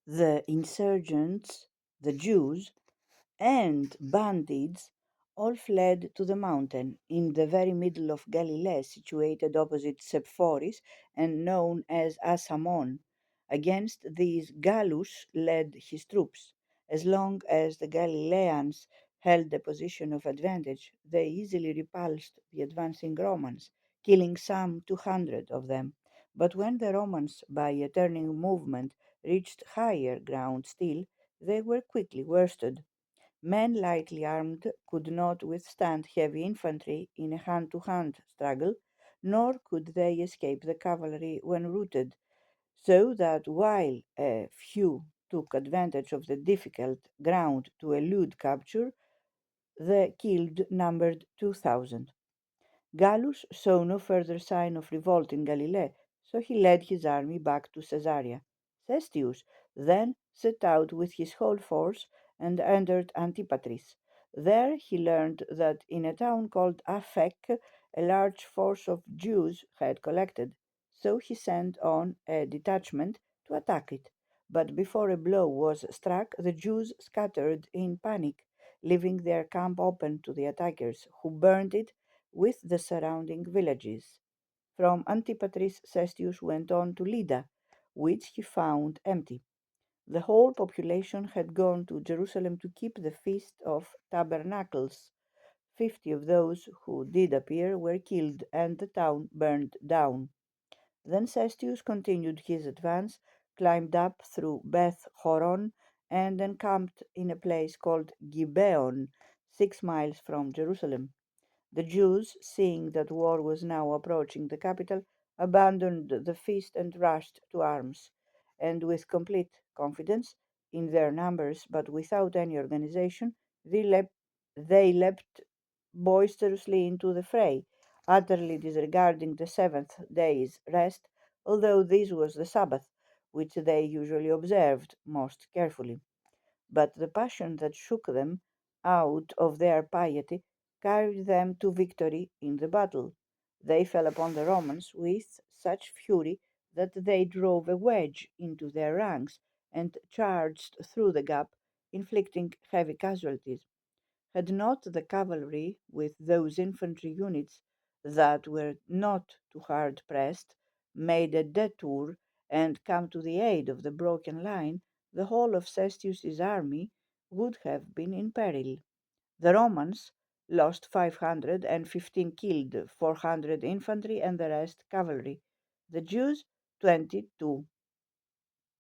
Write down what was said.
The insurgents, the Jews, and bandits all fled to the mountain in the very middle of Galilee, situated opposite Sepphoris and known as Asamon. Against these Gallus led his troops. As long as the Galileans held the position of advantage, they easily repulsed the advancing Romans, killing some 200 of them. But when the Romans, by a turning movement, reached higher ground still, they were quickly worsted. Men lightly armed could not withstand heavy infantry in a hand-to-hand struggle, nor could they escape the cavalry when routed, so that while a few took advantage of the difficult ground to elude capture, the killed numbered 2,000. Gallus saw no further sign of revolt in Galilee, so he led his army back to Caesarea. Cestius then set out with his whole force and entered Antipatris. There he learned that in a town called Afek a large force of Jews had collected, so he sent on a detachment to attack it. But before a blow was struck, the Jews scattered in panic, leaving their camp open to the attackers, who burned it with the surrounding villages. From Antipatris, Cestius went on to Lydda, which he found empty. The whole population had gone to Jerusalem to keep the Feast of Tabernacles. 50 of those who did appear were killed, and the town burned down. Then Cestius continued his advance, climbed up through Beth Horon, and encamped in a place called Gibeon, 6 miles from Jerusalem. The Jews, seeing that war was now approaching the capital, abandoned the feast and rushed to arms, and with complete confidence in their numbers but without any organization, they leapt boisterously into the fray, utterly disregarding the seventh day's rest, although this was the Sabbath, which they usually observed most carefully. But the passion that shook them out of their piety carried them to victory in the battle. They fell upon the Romans with such fury that they drove a wedge into their ranks and charged through the gap, inflicting heavy casualties. Had not the cavalry, with those infantry units that were not too hard pressed, made a detour and come to the aid of the broken line, the whole of Cestius's army would have been in peril. The Romans lost 515 killed, 400 infantry, and the rest cavalry. The Jews 22.